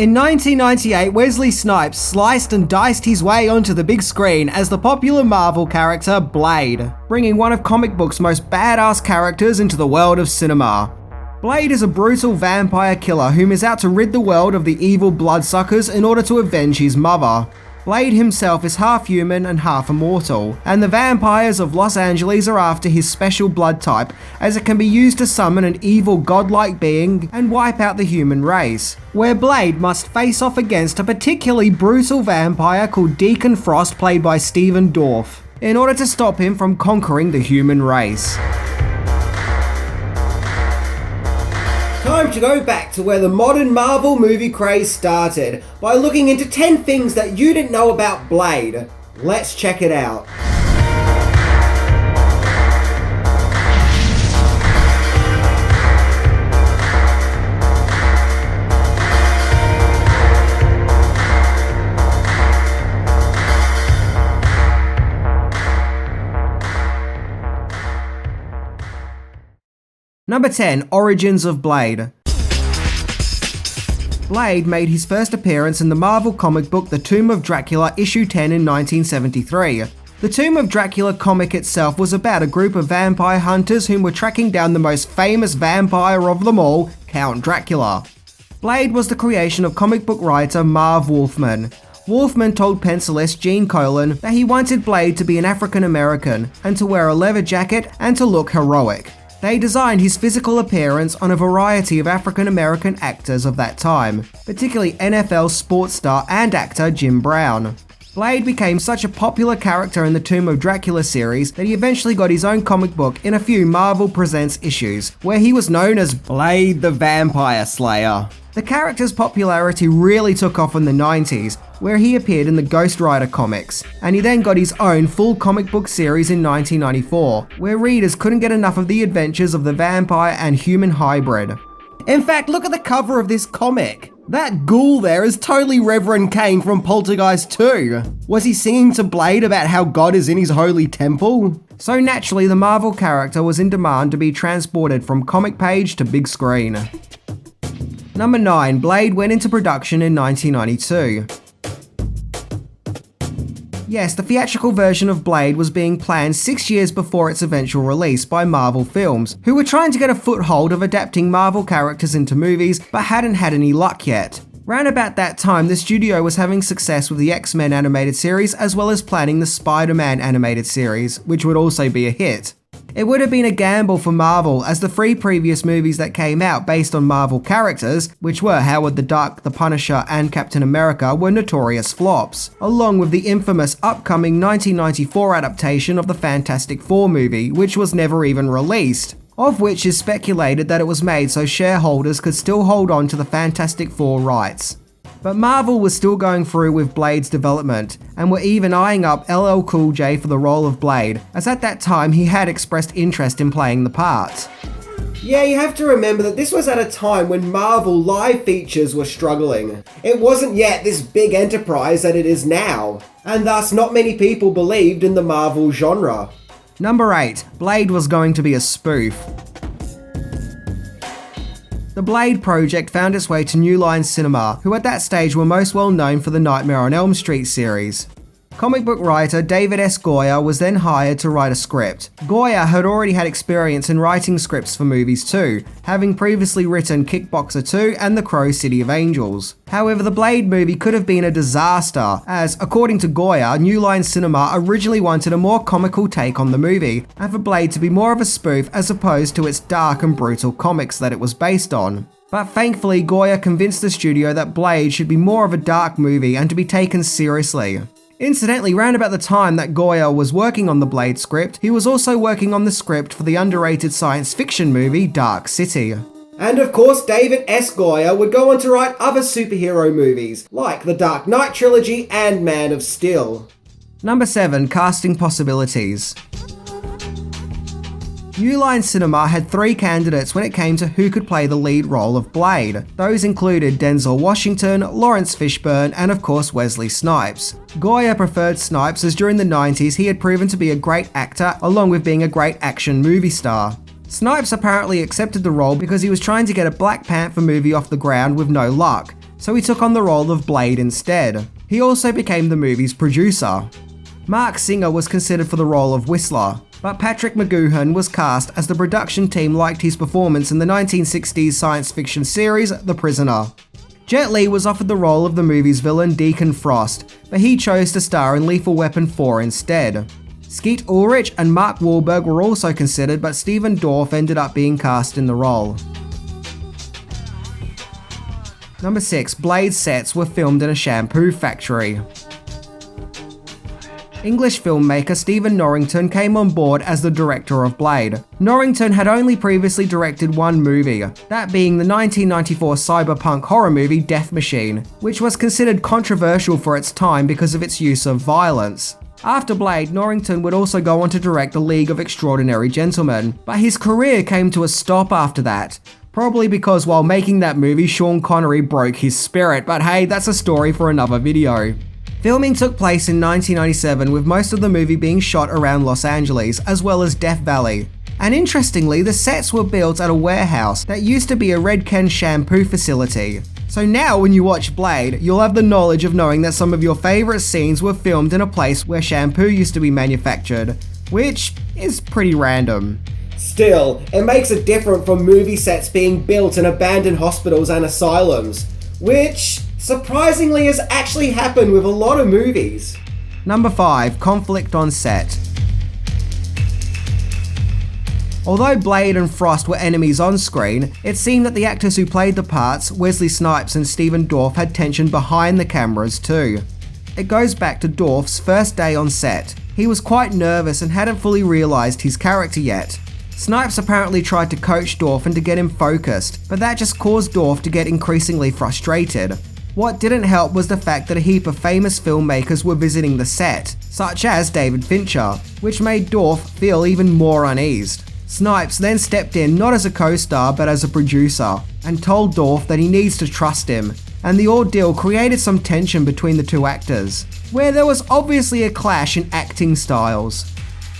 In 1998, Wesley Snipes sliced and diced his way onto the big screen as the popular Marvel character Blade, bringing one of comic books' most badass characters into the world of cinema. Blade is a brutal vampire killer whom is out to rid the world of the evil bloodsuckers in order to avenge his mother. Blade himself is half human and half immortal, and the vampires of Los Angeles are after his special blood type, as it can be used to summon an evil godlike being and wipe out the human race, where Blade must face off against a particularly brutal vampire called Deacon Frost, played by Stephen Dorff, in order to stop him from conquering the human race. Time to go back to where the modern Marvel movie craze started, by looking into 10 things that you didn't know about Blade. Let's check it out. Number 10. Origins of Blade. Blade made his first appearance in the Marvel comic book The Tomb of Dracula issue 10 in 1973. The Tomb of Dracula comic itself was about a group of vampire hunters whom were tracking down the most famous vampire of them all, Count Dracula. Blade was the creation of comic book writer Marv Wolfman. Wolfman told pencilist Gene Colan that he wanted Blade to be an African American, and to wear a leather jacket and to look heroic. They designed his physical appearance on a variety of African American actors of that time, particularly NFL sports star and actor Jim Brown. Blade became such a popular character in the Tomb of Dracula series that he eventually got his own comic book in a few Marvel Presents issues, where he was known as Blade the Vampire Slayer. The character's popularity really took off in the 90s, where he appeared in the Ghost Rider comics, and he then got his own full comic book series in 1994, where readers couldn't get enough of the adventures of the vampire and human hybrid. In fact, look at the cover of this comic. That ghoul there is totally Reverend Cain from Poltergeist 2. Was he singing to Blade about how God is in his holy temple? So naturally, the Marvel character was in demand to be transported from comic page to big screen. Number 9. Blade went into production in 1992. Yes, the theatrical version of Blade was being planned 6 years before its eventual release by Marvel Films, who were trying to get a foothold of adapting Marvel characters into movies but hadn't had any luck yet. Round about that time, the studio was having success with the X-Men animated series as well as planning the Spider-Man animated series, which would also be a hit. It would have been a gamble for Marvel, as the 3 previous movies that came out based on Marvel characters, which were Howard the Duck, The Punisher and Captain America, were notorious flops, along with the infamous upcoming 1994 adaptation of the Fantastic Four movie, which was never even released, of which is speculated that it was made so shareholders could still hold on to the Fantastic Four rights. But Marvel was still going through with Blade's development, and were even eyeing up LL Cool J for the role of Blade, as at that time he had expressed interest in playing the part. Yeah, you have to remember that this was at a time when Marvel live features were struggling. It wasn't yet this big enterprise that it is now, and thus not many people believed in the Marvel genre. Number 8. Blade was going to be a spoof. The Blade project found its way to New Line Cinema, who at that stage were most well known for the Nightmare on Elm Street series. Comic book writer David S. Goyer was then hired to write a script. Goyer had already had experience in writing scripts for movies too, having previously written Kickboxer 2 and The Crow City of Angels. However, the Blade movie could have been a disaster, as, according to Goyer, New Line Cinema originally wanted a more comical take on the movie, and for Blade to be more of a spoof as opposed to its dark and brutal comics that it was based on. But thankfully, Goyer convinced the studio that Blade should be more of a dark movie and to be taken seriously. Incidentally, round about the time that Goyer was working on the Blade script, he was also working on the script for the underrated science fiction movie Dark City. And of course, David S. Goyer would go on to write other superhero movies, like the Dark Knight trilogy and Man of Steel. Number 7. Casting possibilities. New Line Cinema had 3 candidates when it came to who could play the lead role of Blade. Those included Denzel Washington, Lawrence Fishburne, and of course Wesley Snipes. Goyer preferred Snipes as during the 90s he had proven to be a great actor along with being a great action movie star. Snipes apparently accepted the role because he was trying to get a Black Panther movie off the ground with no luck. so he took on the role of Blade instead. He also became the movie's producer. Mark Singer was considered for the role of Whistler, but Patrick McGoohan was cast as the production team liked his performance in the 1960s science fiction series The Prisoner. Jet Li was offered the role of the movie's villain Deacon Frost, but he chose to star in Lethal Weapon 4 instead. Skeet Ulrich and Mark Wahlberg were also considered, but Stephen Dorff ended up being cast in the role. Number 6. Blade's sets were filmed in a shampoo factory. English filmmaker Stephen Norrington came on board as the director of Blade. Norrington had only previously directed one movie, that being the 1994 cyberpunk horror movie Death Machine, which was considered controversial for its time because of its use of violence. After Blade, Norrington would also go on to direct A League of Extraordinary Gentlemen, but his career came to a stop after that. Probably because while making that movie, Sean Connery broke his spirit, but hey, that's a story for another video. Filming took place in 1997, with most of the movie being shot around Los Angeles, as well as Death Valley. And interestingly, the sets were built at a warehouse that used to be a Red Ken shampoo facility. So now when you watch Blade, you'll have the knowledge of knowing that some of your favourite scenes were filmed in a place where shampoo used to be manufactured, which is pretty random. Still, it makes it different from movie sets being built in abandoned hospitals and asylums, which surprisingly has actually happened with a lot of movies. Number 5. Conflict on set. Although Blade and Frost were enemies on screen, it seemed that the actors who played the parts, Wesley Snipes and Stephen Dorff, had tension behind the cameras too. It goes back to Dorff's first day on set. He was quite nervous and hadn't fully realised his character yet. Snipes apparently tried to coach Dorff and to get him focused, but that just caused Dorff to get increasingly frustrated. What didn't help was the fact that a heap of famous filmmakers were visiting the set, such as David Fincher, which made Dorff feel even more uneased. Snipes then stepped in not as a co-star but as a producer, and told Dorff that he needs to trust him, and the ordeal created some tension between the two actors, where there was obviously a clash in acting styles.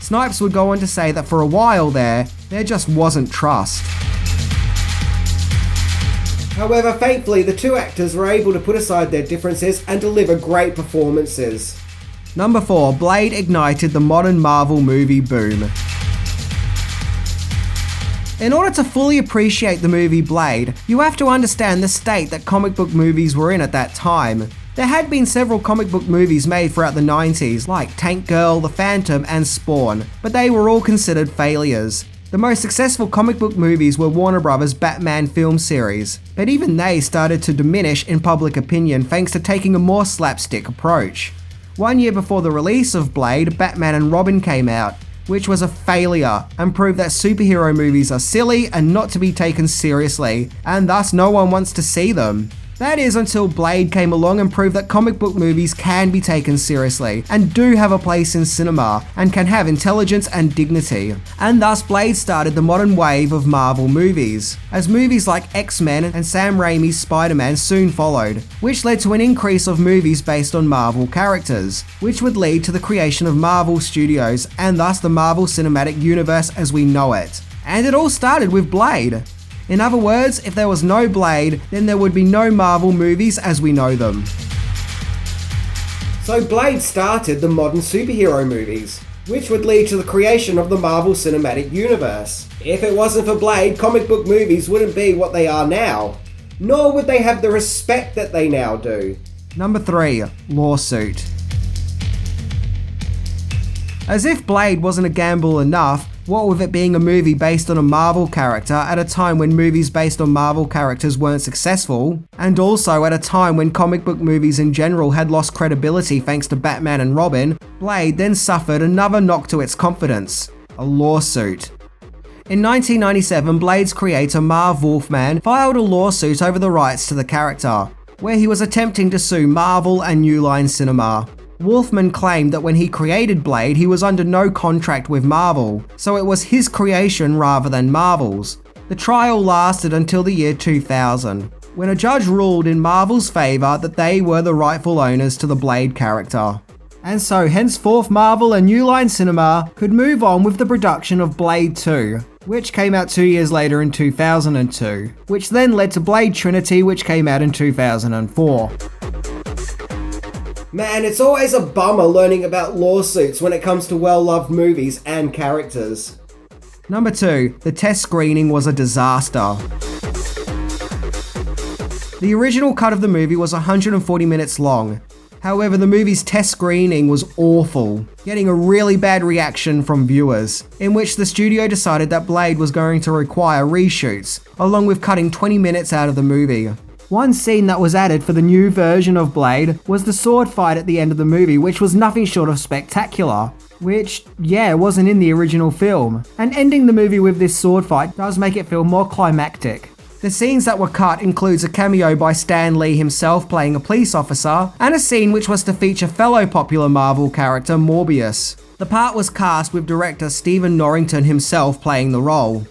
Snipes would go on to say that for a while there just wasn't trust. However, thankfully, the two actors were able to put aside their differences and deliver great performances. Number 4. Blade ignited the modern Marvel movie boom. In order to fully appreciate the movie Blade, you have to understand the state that comic book movies were in at that time. There had been several comic book movies made throughout the 90s, like Tank Girl, The Phantom, and Spawn, but they were all considered failures. The most successful comic book movies were Warner Bros.' Batman film series, but even they started to diminish in public opinion thanks to taking a more slapstick approach. 1 year before the release of Blade, Batman and Robin came out, which was a failure and proved that superhero movies are silly and not to be taken seriously, and thus no one wants to see them. That is until Blade came along and proved that comic book movies can be taken seriously and do have a place in cinema and can have intelligence and dignity. And thus Blade started the modern wave of Marvel movies, as movies like X-Men and Sam Raimi's Spider-Man soon followed, which led to an increase of movies based on Marvel characters, which would lead to the creation of Marvel Studios and thus the Marvel Cinematic Universe as we know it. And it all started with Blade. In other words, if there was no Blade, then there would be no Marvel movies as we know them. So Blade started the modern superhero movies, which would lead to the creation of the Marvel Cinematic Universe. If it wasn't for Blade, comic book movies wouldn't be what they are now, nor would they have the respect that they now do. Number 3. Lawsuit. As if Blade wasn't a gamble enough, what with it being a movie based on a Marvel character at a time when movies based on Marvel characters weren't successful, and also at a time when comic book movies in general had lost credibility thanks to Batman and Robin, Blade then suffered another knock to its confidence: a lawsuit. In 1997, Blade's creator Marv Wolfman filed a lawsuit over the rights to the character, where he was attempting to sue Marvel and New Line Cinema. Wolfman claimed that when he created Blade, he was under no contract with Marvel, so it was his creation rather than Marvel's. The trial lasted until the year 2000, when a judge ruled in Marvel's favour that they were the rightful owners to the Blade character. And so henceforth Marvel and New Line Cinema could move on with the production of Blade 2, which came out 2 years later in 2002, which then led to Blade Trinity, which came out in 2004. Man, it's always a bummer learning about lawsuits when it comes to well-loved movies and characters. Number 2, the test screening was a disaster. The original cut of the movie was 140 minutes long. However, the movie's test screening was awful, getting a really bad reaction from viewers, in which the studio decided that Blade was going to require reshoots, along with cutting 20 minutes out of the movie. One scene that was added for the new version of Blade was the sword fight at the end of the movie, which was nothing short of spectacular. Which, wasn't in the original film. And ending the movie with this sword fight does make it feel more climactic. The scenes that were cut includes a cameo by Stan Lee himself playing a police officer, and a scene which was to feature fellow popular Marvel character Morbius. The part was cast with director Stephen Norrington himself playing the role.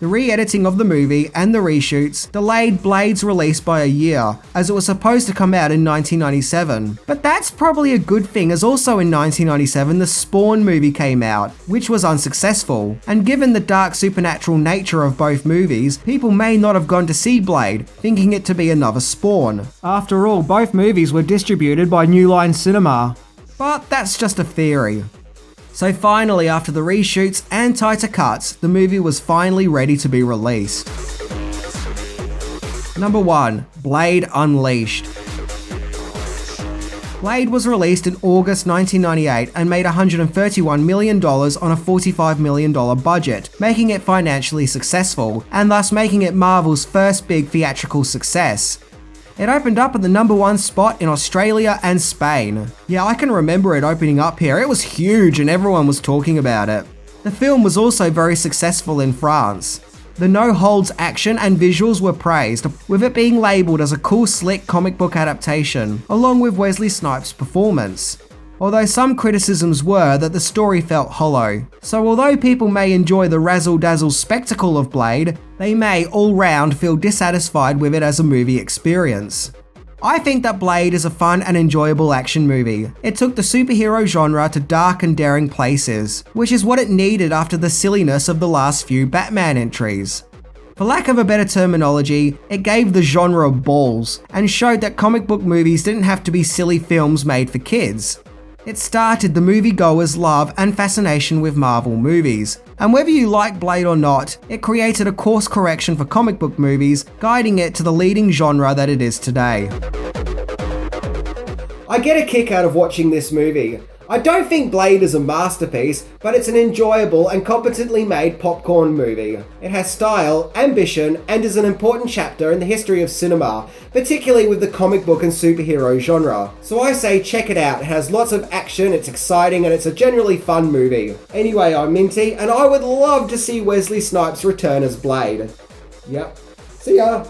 The re-editing of the movie and the reshoots delayed Blade's release by a year, as it was supposed to come out in 1997. But that's probably a good thing, as also in 1997 the Spawn movie came out, which was unsuccessful. And given the dark supernatural nature of both movies, people may not have gone to see Blade, thinking it to be another Spawn. After all, both movies were distributed by New Line Cinema. But that's just a theory. So finally, after the reshoots and tighter cuts, the movie was finally ready to be released. Number 1, Blade Unleashed. Blade was released in August 1998 and made $131 million on a $45 million budget, making it financially successful, and thus making it Marvel's first big theatrical success. It opened up at the number 1 spot in Australia and Spain. Yeah, I can remember it opening up here. It was huge and everyone was talking about it. The film was also very successful in France. The no-holds action and visuals were praised, with it being labelled as a cool, slick comic book adaptation, along with Wesley Snipes' performance. Although some criticisms were that the story felt hollow. So although people may enjoy the razzle-dazzle spectacle of Blade, they may all round feel dissatisfied with it as a movie experience. I think that Blade is a fun and enjoyable action movie. It took the superhero genre to dark and daring places, which is what it needed after the silliness of the last few Batman entries. For lack of a better terminology, it gave the genre balls, and showed that comic book movies didn't have to be silly films made for kids. It started the moviegoers' love and fascination with Marvel movies, and whether you like Blade or not, it created a course correction for comic book movies, guiding it to the leading genre that it is today. I get a kick out of watching this movie. I don't think Blade is a masterpiece, but it's an enjoyable and competently made popcorn movie. It has style, ambition, and is an important chapter in the history of cinema, particularly with the comic book and superhero genre. So I say check it out. It has lots of action, it's exciting, and it's a generally fun movie. Anyway, I'm Minty, and I would love to see Wesley Snipes return as Blade. Yep. See ya!